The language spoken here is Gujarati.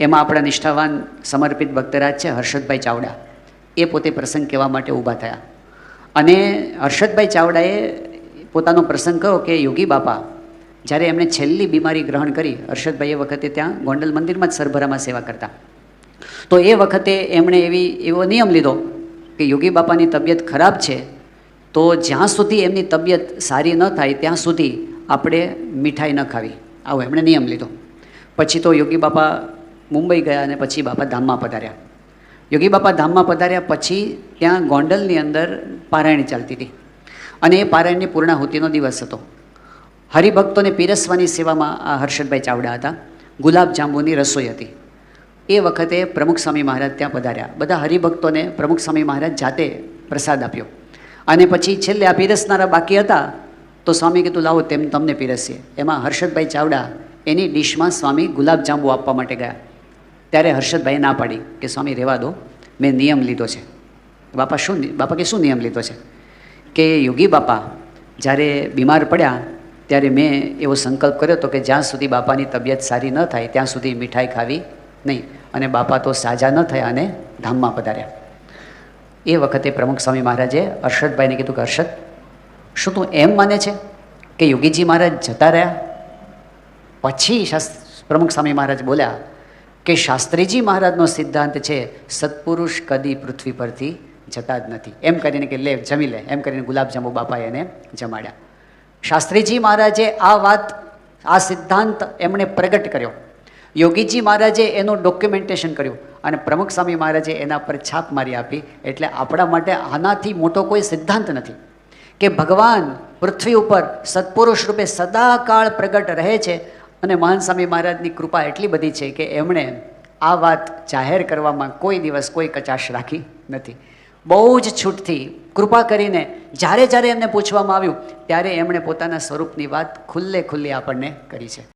એમાં આપણા નિષ્ઠાવાન સમર્પિત ભક્તરાજ છે હર્ષદભાઈ ચાવડા, એ પોતે પ્રસંગ કહેવા માટે ઊભા થયા. અને હર્ષદભાઈ ચાવડાએ પોતાનો પ્રસંગ કહ્યો કે યોગી બાપા જ્યારે એમણે છેલ્લી બીમારી ગ્રહણ કરી, હર્ષદભાઈ એ વખતે ત્યાં ગોંડલ મંદિરમાં જ સરભરામાં સેવા કરતા, તો એ વખતે એમણે એવો નિયમ લીધો કે યોગી બાપાની તબિયત ખરાબ છે તો જ્યાં સુધી એમની તબિયત સારી ન થાય ત્યાં સુધી આપણે મીઠાઈ ન ખાવી, આવો એમણે નિયમ લીધો. પછી તો યોગી બાપા મુંબઈ ગયા અને પછી બાપા ધામમાં પધાર્યા. યોગી બાપા ધામમાં પધાર્યા પછી ત્યાં ગોંડલની અંદર પારાયણ ચાલતી હતી અને એ પારાયણની પૂર્ણાહુતિનો દિવસ હતો. હરિભક્તોને પીરસવાની સેવામાં આ હર્ષદભાઈ ચાવડા હતા. ગુલાબ જાંબુની રસોઈ હતી. એ વખતે પ્રમુખ સ્વામી મહારાજ ત્યાં પધાર્યા. બધા હરિભક્તોને પ્રમુખ સ્વામી મહારાજ જાતે પ્રસાદ આપ્યો અને પછી છેલ્લે આ પીરસનારા બાકી હતા તો સ્વામી કીધું લાવો તેમ તમને પીરસીએ. એમાં હર્ષદભાઈ ચાવડા એની ડીશમાં સ્વામી ગુલાબ જાંબુ આપવા માટે ગયા. ત્યારે હર્ષદભાઈએ ના પાડી કે સ્વામી રહેવા દો, મેં નિયમ લીધો છે. બાપા કે શું નિયમ લીધો છે? કે યોગી બાપા જ્યારે બીમાર પડ્યા ત્યારે મેં એવો સંકલ્પ કર્યો હતો કે જ્યાં સુધી બાપાની તબિયત સારી ન થાય ત્યાં સુધી મીઠાઈ ખાવી નહીં. અને બાપા તો સાજા ન થયા અને ધામમાં પધાર્યા. એ વખતે પ્રમુખ સ્વામી મહારાજે હર્ષદભાઈને કીધું કે હર્ષદ, શું તું એમ માને છે કે યોગીજી મહારાજ જતા રહ્યા? પછી પ્રમુખ સ્વામી મહારાજ બોલ્યા કે શાસ્ત્રીજી મહારાજનો સિદ્ધાંત છે સત્પુરુષ કદી પૃથ્વી પરથી જતા જ નથી. એમ કરીને કે લે જમી લે, એમ કરીને ગુલાબજાંબુ બાપાએ એને જમાડ્યા. શાસ્ત્રીજી મહારાજે આ સિદ્ધાંત એમણે પ્રગટ કર્યો. યોગીજી મહારાજે એનું ડોક્યુમેન્ટેશન કર્યું અને પ્રમુખ સ્વામી મહારાજે એના પર છાપ મારી આપી. એટલે આપણા માટે આનાથી મોટો કોઈ સિદ્ધાંત નથી કે ભગવાન પૃથ્વી ઉપર સત્પુરુષ રૂપે સદાકાળ પ્રગટ રહે છે. અને મહાન સ્વામી મહારાજની કૃપા એટલી બધી છે કે એમણે આ વાત જાહેર કરવામાં કોઈ દિવસ કોઈ કચાશ રાખી નથી. બહુ જ છૂટથી કૃપા કરીને જ્યારે એમને પૂછવામાં આવ્યું ત્યારે એમણે પોતાના સ્વરૂપની વાત ખુલ્લે ખુલ્લી આપણને કરી છે.